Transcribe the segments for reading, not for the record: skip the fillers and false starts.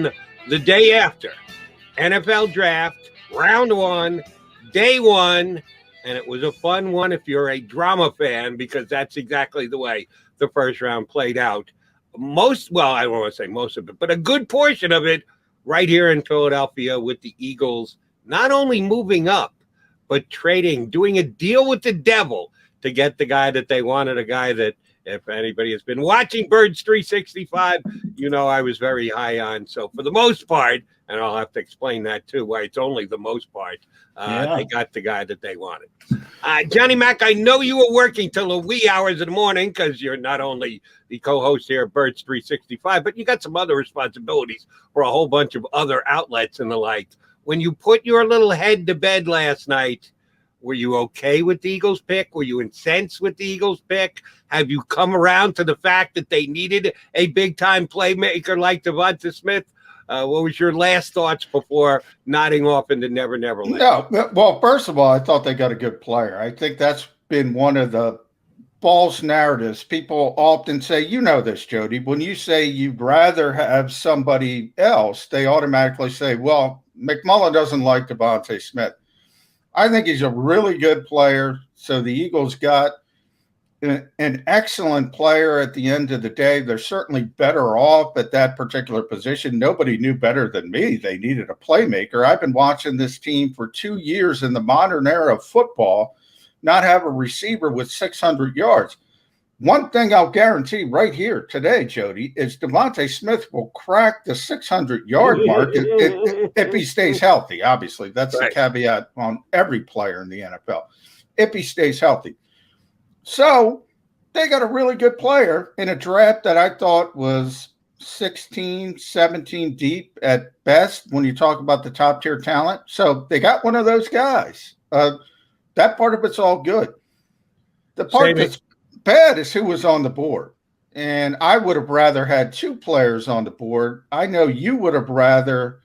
on the day after. NFL Draft, round 1, day 1, and it was a fun one if you're a drama fan, because that's exactly the way the first round played out. I don't want to say most of it, but a good portion of it right here in Philadelphia, with the Eagles not only moving up, but trading, doing a deal with the devil to get the guy that they wanted, a guy that, if anybody has been watching Birds 365, you know I was very high on. So for the most part, and I'll have to explain that too, why it's only the most part, they got the guy that they wanted. Johnny Mac, I know you were working till the wee hours of the morning, because you're not only the co-host here at Birds 365, but you got some other responsibilities for a whole bunch of other outlets and the like. When you put your little head to bed last night, were you okay with the Eagles pick? Were you incensed with the Eagles pick? Have you come around to the fact that they needed a big-time playmaker like Devonta Smith? What was your last thoughts before nodding off into Never Never Land? No, well, first of all, I thought they got a good player. I think that's been one of the false narratives. People often say, you know this, Jody, when you say you'd rather have somebody else, they automatically say, well, McMullen doesn't like Devonta Smith. I think he's a really good player. So the Eagles got an excellent player at the end of the day. They're certainly better off at that particular position. Nobody knew better than me they needed a playmaker. I've been watching this team for 2 years in the modern era of football not have a receiver with 600 yards. One thing I'll guarantee right here today, Jody, is Devonta Smith will crack the 600-yard mark if he stays healthy. Obviously, that's the caveat on every player in the NFL, if he stays healthy. So they got a really good player in a draft that I thought was 16, 17 deep at best when you talk about the top-tier talent. So they got one of those guys. That part of it's all good. The part that's bad is who was on the board. And I would have rather had 2 players on the board. I know you would have rather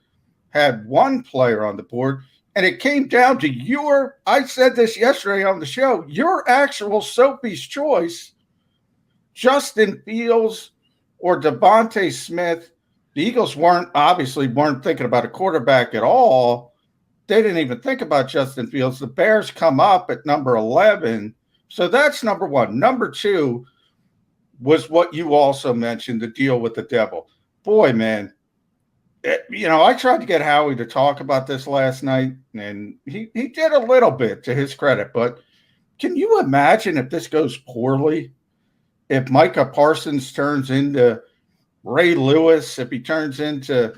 had 1 player on the board. And it came down to I said this yesterday on the show, your actual Sophie's choice, Justin Fields or Devonta Smith. The Eagles weren't thinking about a quarterback at all. They didn't even think about Justin Fields. The Bears come up at number 11. So that's number 1. Number 2 was what you also mentioned, the deal with the devil. Boy, man, I tried to get Howie to talk about this last night, and he did a little bit, to his credit. But can you imagine if this goes poorly? If Micah Parsons turns into Ray Lewis, if he turns into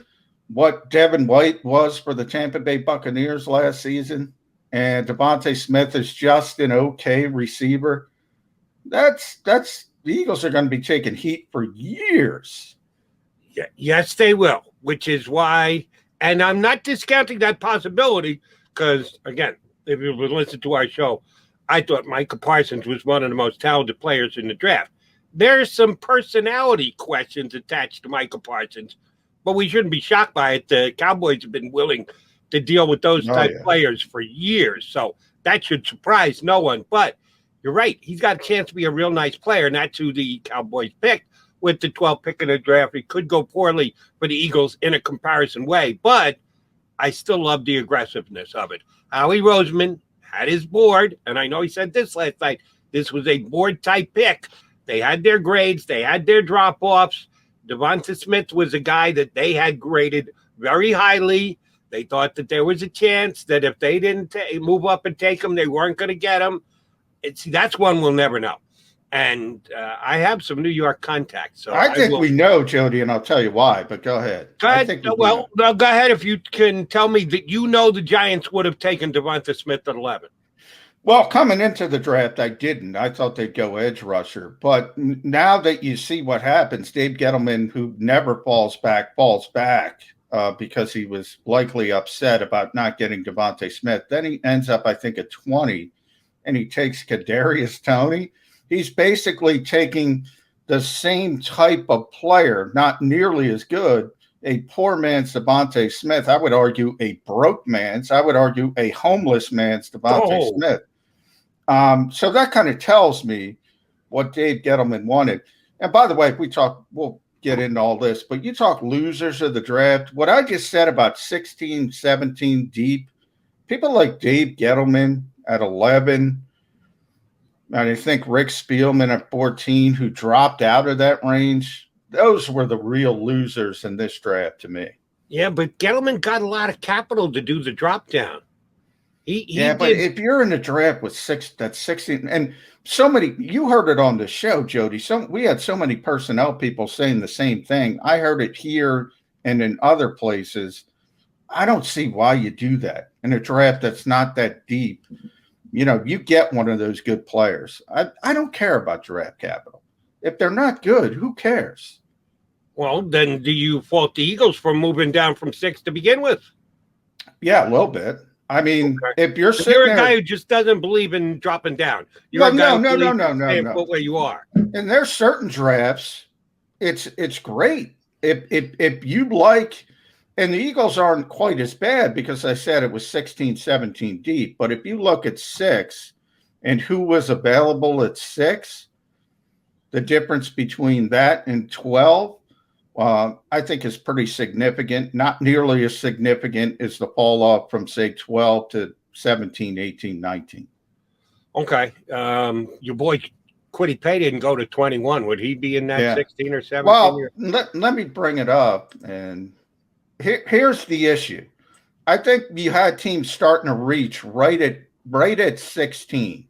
what Devin White was for the Tampa Bay Buccaneers last season, and Devonta Smith is just an okay receiver, that's the Eagles are going to be taking heat for years. Yeah, yes, they will, which is why, and I'm not discounting that possibility, because, again, if you would listen to our show, I thought Micah Parsons was one of the most talented players in the draft. There's some personality questions attached to Micah Parsons, but we shouldn't be shocked by it. The Cowboys have been willing to deal with those type players for years, so that should surprise no one. But you're right. He's got a chance to be a real nice player, and that's who the Cowboys picked with the 12th pick in the draft. It could go poorly for the Eagles in a comparison way, but I still love the aggressiveness of it. Howie Roseman had his board, and I know he said this last night. This was a board-type pick. They had their grades. They had their drop-offs. Devonta Smith was a guy that they had graded very highly. They thought that there was a chance that if they didn't move up and take him, they weren't going to get him. That's one we'll never know. And I have some New York contacts. So I think we know, Jody, and I'll tell you why, but go ahead. Go ahead. Go ahead if you can tell me that the Giants would have taken Devonta Smith at 11. Well, coming into the draft, I didn't. I thought they'd go edge rusher. But now that you see what happens, Dave Gettleman, who never falls back because he was likely upset about not getting Devonta Smith. Then he ends up, I think, at 20, and he takes Kadarius Toney. He's basically taking the same type of player, not nearly as good, a poor man's Devonta Smith. I would argue a broke man's. I would argue a homeless man's Devonta Smith. So that kind of tells me what Dave Gettleman wanted. And by the way, we'll get into all this, but you talk losers of the draft. What I just said about 16, 17 deep, people like Dave Gettleman at 11, and I think Rick Spielman at 14, who dropped out of that range, those were the real losers in this draft to me. Yeah, but Gettleman got a lot of capital to do the drop down. But if you're in the draft with that's 16, and so many, you heard it on the show, Jody. We had so many personnel people saying the same thing. I heard it here and in other places. I don't see why you do that in a draft that's not that deep. You know, you get one of those good players. I don't care about draft capital. If they're not good, who cares? Well, then do you fault the Eagles for moving down from 6 to begin with? Yeah, a little bit. I mean, okay. If you're sitting you're a guy who just doesn't believe in dropping down. You're a guy no. Put where you are. And there's certain drafts, it's great. If you like, and the Eagles aren't quite as bad because I said it was 16, 17 deep. But if you look at 6 and who was available at 6, the difference between that and 12, I think is pretty significant. Not nearly as significant as the fall off from, say, 12 to 17, 18, 19. Okay. Your boy Quiddy Pay didn't go to 21. Would he be in that 16 or 17? Well, let me bring it up. And here's the issue. I think you had teams starting to reach right at 16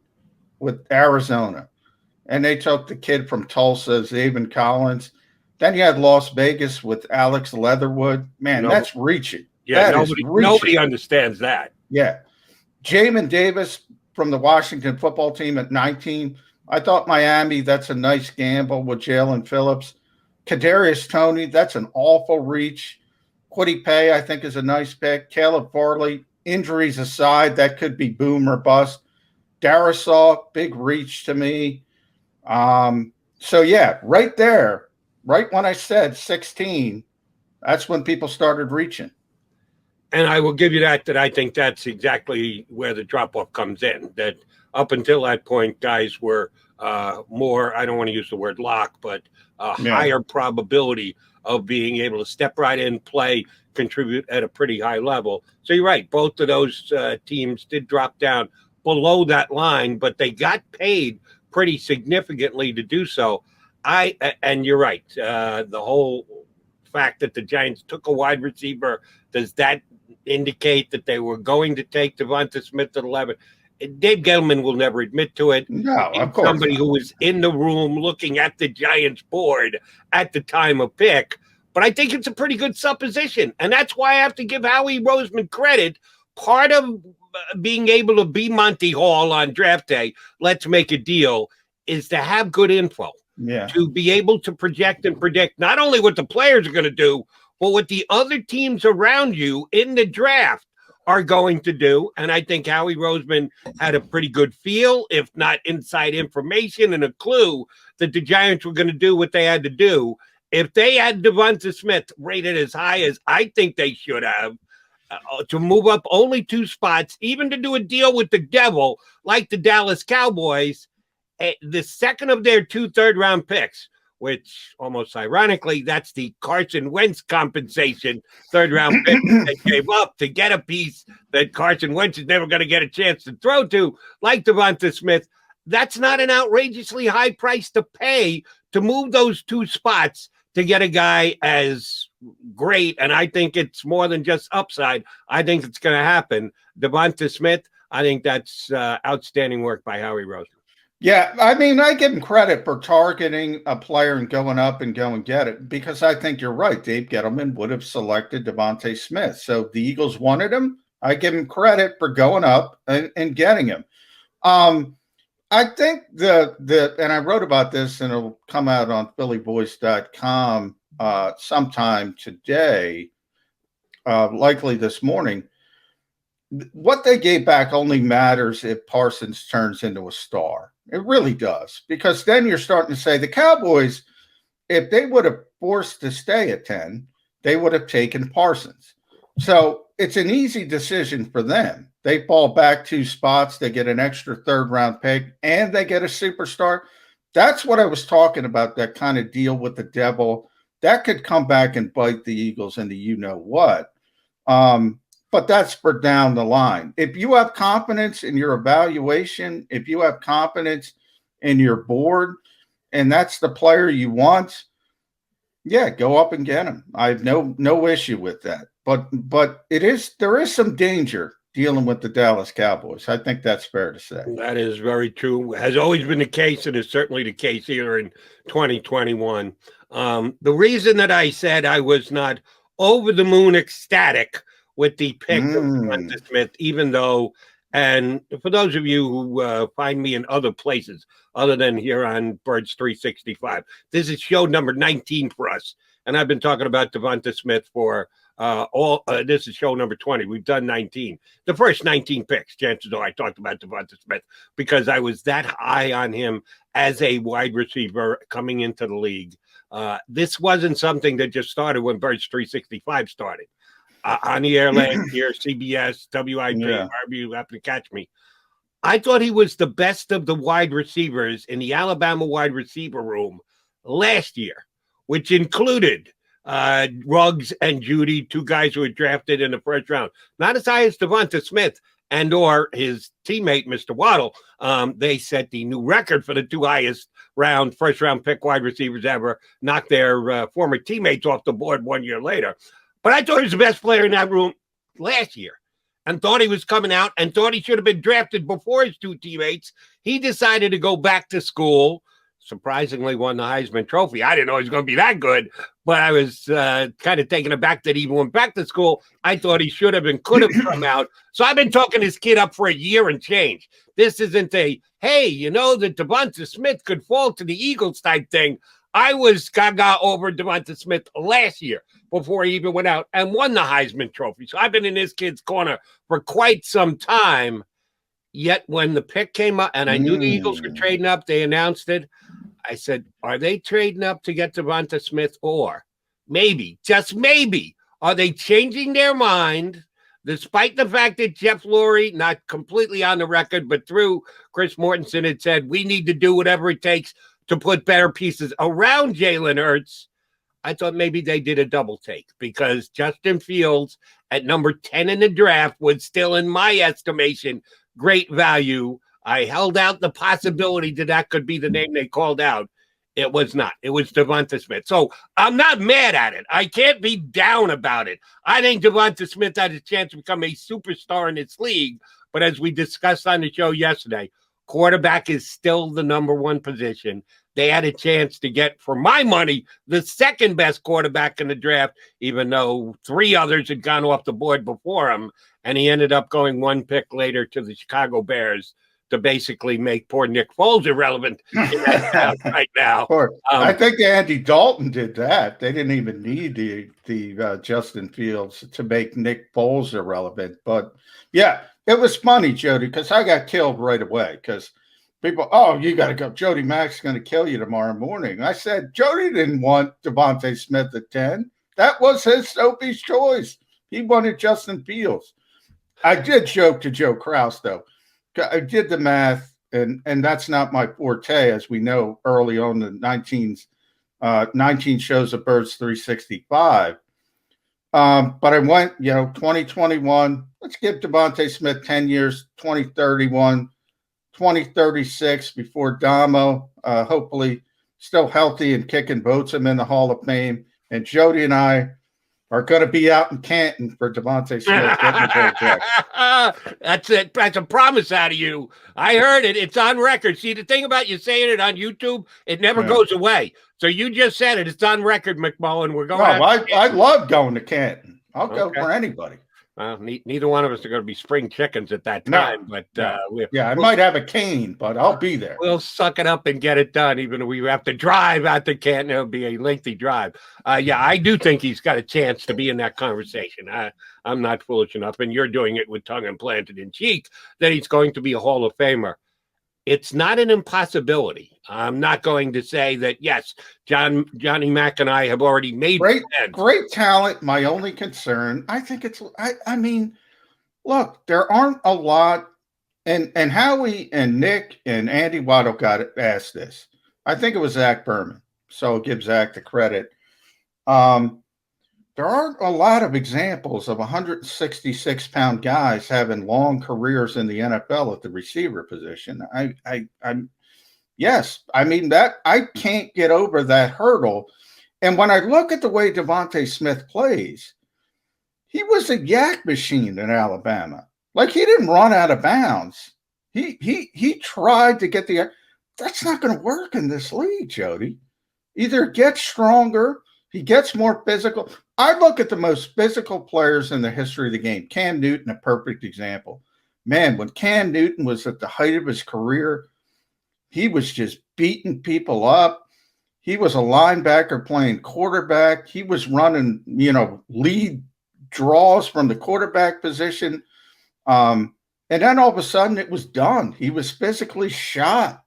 with Arizona. And they took the kid from Tulsa, Zaven Collins. Then you had Las Vegas with Alex Leatherwood. Man, that's reaching. Yeah, nobody understands that. Yeah. Jamin Davis from the Washington football team at 19. I thought Miami, that's a nice gamble with Jalen Phillips. Kadarius Toney, that's an awful reach. Quiddy Pay, I think, is a nice pick. Caleb Farley, injuries aside, that could be boom or bust. Darisaw, big reach to me. So, yeah, right there, right when I said 16, that's when people started reaching. And I will give you that I think that's exactly where the drop-off comes in, that up until that point, guys were more, I don't want to use the word lock, but higher probability of being able to step right in, play, contribute at a pretty high level. So you're right. Both of those teams did drop down below that line, but they got paid pretty significantly to do so. And you're right. The whole fact that the Giants took a wide receiver, does that indicate that they were going to take Devonta Smith at 11? Dave Gettleman will never admit to it. No, of course. Somebody who was in the room looking at the Giants board at the time of pick. But I think it's a pretty good supposition. And that's why I have to give Howie Roseman credit. Part of being able to be Monty Hall on draft day, let's make a deal, is to have good info. Yeah. To be able to project and predict not only what the players are going to do, but what the other teams around you in the draft are going to do. And I think Howie Roseman had a pretty good feel, if not inside information and a clue that the Giants were going to do what they had to do. If they had Devonta Smith rated as high as I think they should have, to move up only 2 spots, even to do a deal with the devil like the Dallas Cowboys, the second of their 2 third-round picks, which almost ironically, that's the Carson Wentz compensation third-round pick they gave up to get a piece that Carson Wentz is never going to get a chance to throw to, like Devonta Smith. That's not an outrageously high price to pay to move those 2 spots to get a guy as great. And I think it's more than just upside. I think it's going to happen. Devonta Smith, I think that's outstanding work by Howie Roseman. Yeah, I mean, I give him credit for targeting a player and going up and go and get it, because I think you're right. Dave Gettleman would have selected Devonta Smith. So the Eagles wanted him. I give him credit for going up and getting him. I think and I wrote about this, and it'll come out on phillyvoice.com sometime today, likely this morning. What they gave back only matters if Parsons turns into a star. It really does, because then you're starting to say the Cowboys, if they would have forced to stay at 10, they would have taken Parsons. So it's an easy decision for them. They fall back 2 spots. They get an extra third-round pick, and they get a superstar. That's what I was talking about, that kind of deal with the devil that could come back and bite the Eagles into you know what. But that's for down the line. If you have confidence in your evaluation, if you have confidence in your board, and that's the player you want, yeah, go up and get him. I have no issue with that. But there is some danger dealing with the Dallas Cowboys. I think that's fair to say. That is very true. Has always been the case, and is certainly the case here in 2021. The reason that I said I was not over the moon ecstatic with the pick of Devonta Smith, even though, and for those of you who find me in other places other than here on Birds 365, this is show number 19 for us, and I've been talking about Devonta Smith for this is show number 20. We've done 19. The first 19 picks, chances are I talked about Devonta Smith because I was that high on him as a wide receiver coming into the league. This wasn't something that just started when Birds 365 started. On the air last year, CBS, WIP, wherever you happen to catch me. I thought he was the best of the wide receivers in the Alabama wide receiver room last year, which included Ruggs and Jody, two guys who were drafted in the first round. Not as high as Devonta Smith and or his teammate, Mr. Waddle. They set the new record for the two highest first round pick wide receivers ever, knocked their former teammates off the board 1 year later. But I thought he was the best player in that room last year and thought he was coming out and thought he should have been drafted before his two teammates. He decided to go back to school, surprisingly won the Heisman Trophy. I didn't know he was going to be that good, but I was kind of taken aback that he even went back to school. I thought he should have and could have come out. So I've been talking this kid up for a year and change. This isn't a, hey, you know that Devonta Smith could fall to the Eagles type thing. I was gaga over Devonta Smith last year before he even went out and won the Heisman Trophy. So I've been in this kid's corner for quite some time. Yet when the pick came up and I knew the Eagles were trading up, they announced it. I said, are they trading up to get Devonta Smith, or maybe, just maybe, are they changing their mind despite the fact that Jeff Lurie, not completely on the record, but through Chris Mortensen, had said, we need to do whatever it takes to put better pieces around Jalen Hurts. I thought maybe they did a double take because Justin Fields at number 10 in the draft was still, in my estimation, great value. I held out the possibility that could be the name they called out. It was not. It was Devonta Smith. So I'm not mad at it. I can't be down about it. I think Devonta Smith had a chance to become a superstar in this league. But as we discussed on the show yesterday, quarterback is still the number one position. They had a chance to get, for my money, the second best quarterback in the draft, even though three others had gone off the board before him. And he ended up going one pick later to the Chicago Bears to basically make poor Nick Foles irrelevant in that right now. I think Andy Dalton did that. They didn't even need the Justin Fields to make Nick Foles irrelevant. But, yeah, it was funny, Jody, because I got killed right away because people, you got to go. Jody Mack's going to kill you tomorrow morning. I said, Jody didn't want Devonta Smith at 10. That was his Sophie's choice. He wanted Justin Fields. I did joke to Joe Krause, though. I did the math, and that's not my forte, as we know early on the 19 shows of Birds 365. But I went, 2021, let's give Devonta Smith 10 years, 2031, 2036 before Damo, hopefully still healthy and kicking boats him in the Hall of Fame. And Jody and I are going to be out in Canton for Devonta Smith. That's it. That's a promise out of you. I heard it. It's on record. See, the thing about you saying it on YouTube, it never goes away. So you just said it. It's on record, McMullen. We're going. I love going to Canton. I'll go for anybody. Well, neither one of us are going to be spring chickens at that time. But I might have a cane, but I'll be there. We'll suck it up and get it done, even if we have to drive out to Canton. It'll be a lengthy drive. I do think he's got a chance to be in that conversation. I'm not foolish enough, and you're doing it with tongue implanted in cheek, that he's going to be a Hall of Famer. It's not an impossibility. I'm not going to say that, yes, Johnny Mack and I have already made great talent. My only concern, I think I mean, look, there aren't a lot, and Howie and Nick and Andy Waddle got asked this. I think it was Zach Berman, so I'll give Zach the credit. There aren't a lot of examples of 166-pound guys having long careers in the NFL at the receiver position. Yes, I mean that I can't get over that hurdle. And when I look at the way Devonta Smith plays, he was a yak machine in Alabama. Like, he didn't run out of bounds. He tried to get the. That's not going to work in this league, Jody. Either get stronger, he gets more physical. I look at the most physical players in the history of the game. Cam Newton, a perfect example. Man, when Cam Newton was at the height of his career, he was just beating people up. He was a linebacker playing quarterback. He was running, lead draws from the quarterback position. And then all of a sudden it was done. He was physically shot.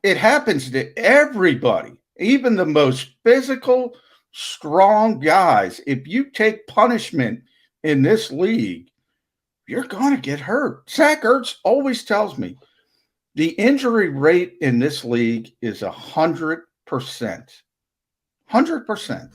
It happens to everybody, even the most physical, strong guys. If you take punishment in this league, you're going to get hurt. Zach Ertz always tells me the injury rate in this league is 100%. 100%.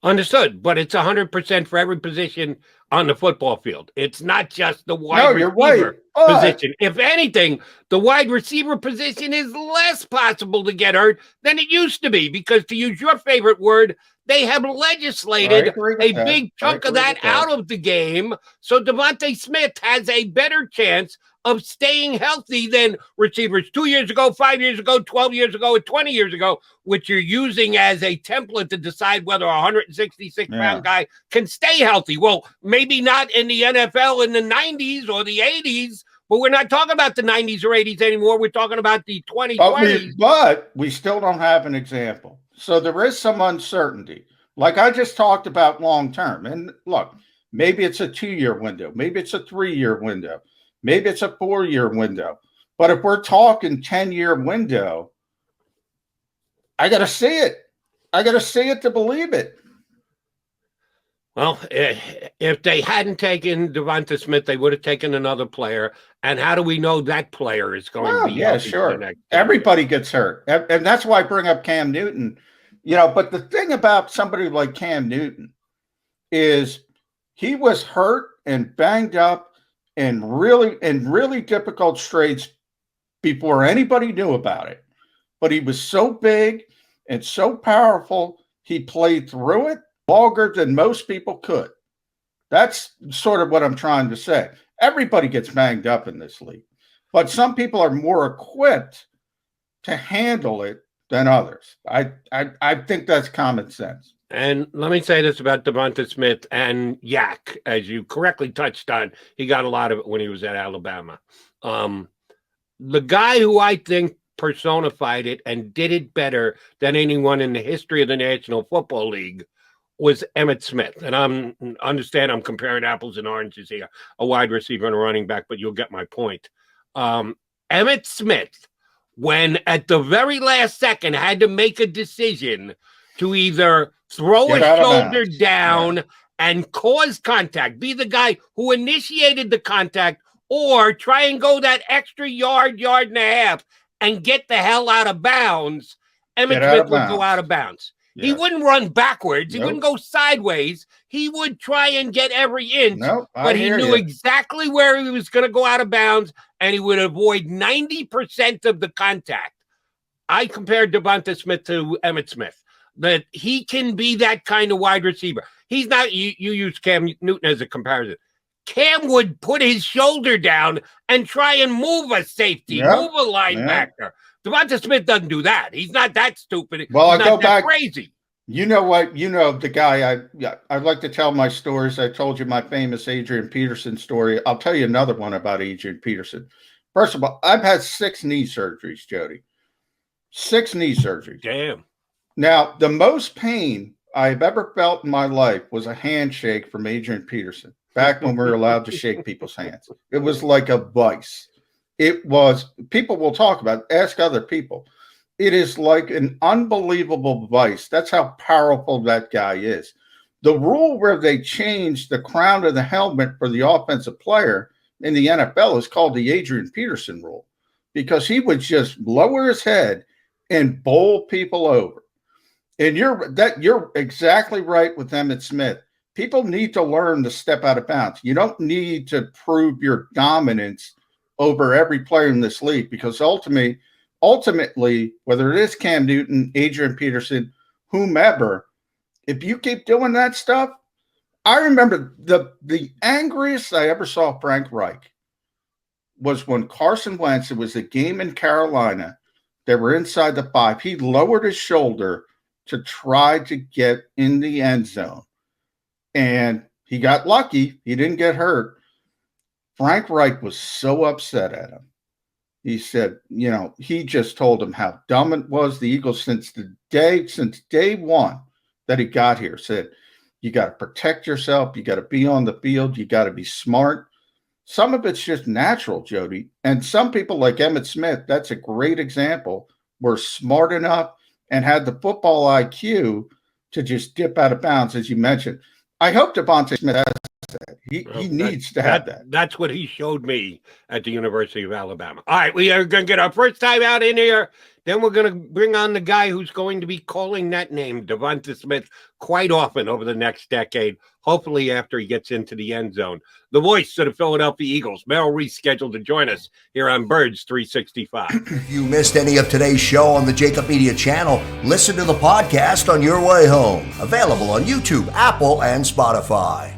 Understood, but it's 100% for every position on the football field. It's not just the wide receiver position. If anything, the wide receiver position is less possible to get hurt than it used to be because, to use your favorite word, they have legislated a big chunk of that out of the game. So Devonta Smith has a better chance of staying healthy than receivers 2 years ago, 5 years ago, 12 years ago, and 20 years ago, which you're using as a template to decide whether a 166-pound guy can stay healthy. Well, maybe not in the NFL in the 90s or the 80s, but we're not talking about the 90s or 80s anymore. We're talking about the 2020s. But we still don't have an example. So there is some uncertainty. Like I just talked about long term. And look, maybe it's a 2-year window. Maybe it's a 3-year window. Maybe it's a 4-year window. But if we're talking 10-year window, I got to see it. I got to see it to believe it. Well, if they hadn't taken Devonta Smith, they would have taken another player. And how do we know that player is going to be? Yeah, sure. Everybody gets hurt. And that's why I bring up Cam Newton. But the thing about somebody like Cam Newton is he was hurt and banged up in really difficult straits before anybody knew about it. But he was so big and so powerful, he played through it longer than most people could. That's sort of what I'm trying to say. Everybody gets banged up in this league, but some people are more equipped to handle it than others. I think that's common sense. And let me say this about Devonta Smith and Yak, as you correctly touched on. He got a lot of it when he was at Alabama. The guy who I think personified it and did it better than anyone in the history of the National Football League was Emmitt Smith. And I'm comparing apples and oranges here, a wide receiver and a running back, but you'll get my point. Emmitt Smith, when at the very last second had to make a decision to either throw a shoulder down and cause contact, be the guy who initiated the contact, or try and go that extra yard and a half and get the hell out of bounds, Emmitt Smith would go out of bounds. Yes. He wouldn't run backwards. He wouldn't go sideways. He would try and get every inch, but he knew exactly where he was going to go out of bounds, and he would avoid 90% of the contact. I compared Devonta Smith to Emmitt Smith, that he can be that kind of wide receiver. He's not, you use Cam Newton as a comparison. Cam would put his shoulder down and try and move a safety, move a linebacker. Devonta Smith doesn't do that. He's not that stupid. Well, He's I go back crazy. You know what? The guy I like to tell my stories. I told you my famous Adrian Peterson story. I'll tell you another one about Adrian Peterson. First of all, I've had 6 knee surgeries, Jody. 6 knee surgeries. Damn. Now, the most pain I've ever felt in my life was a handshake from Adrian Peterson. Back when we were allowed to shake people's hands. It was like a vice. It was, people will talk about it, ask other people. It is like an unbelievable vice. That's how powerful that guy is. The rule where they changed the crown of the helmet for the offensive player in the NFL is called the Adrian Peterson rule, because he would just lower his head and bowl people over. And you're exactly right with Emmitt Smith. People need to learn to step out of bounds. You don't need to prove your dominance over every player in this league, because ultimately, whether it is Cam Newton, Adrian Peterson, whomever, if you keep doing that stuff, I remember the angriest I ever saw Frank Reich was when Carson Wentz, it was a game in Carolina, they were inside the 5. He lowered his shoulder to try to get in the end zone. And he got lucky. He didn't get hurt. Frank Reich was so upset at him. He said, he just told him how dumb it was. The Eagles, since day one that he got here, said, you got to protect yourself. You got to be on the field. You got to be smart. Some of it's just natural, Jody. And some people like Emmitt Smith, that's a great example, were smart enough and had the football IQ to just dip out of bounds, as you mentioned. I hope Devonta Smith has that. He needs to have that. That's what he showed me at the University of Alabama. All right, we are going to get our first time out in here. Then we're going to bring on the guy who's going to be calling that name, Devonta Smith, quite often over the next decade, hopefully after he gets into the end zone. The voice of the Philadelphia Eagles, Merrill Reese, scheduled to join us here on Birds 365. If you missed any of today's show on the JAKIB Media channel, listen to the podcast on your way home. Available on YouTube, Apple, and Spotify.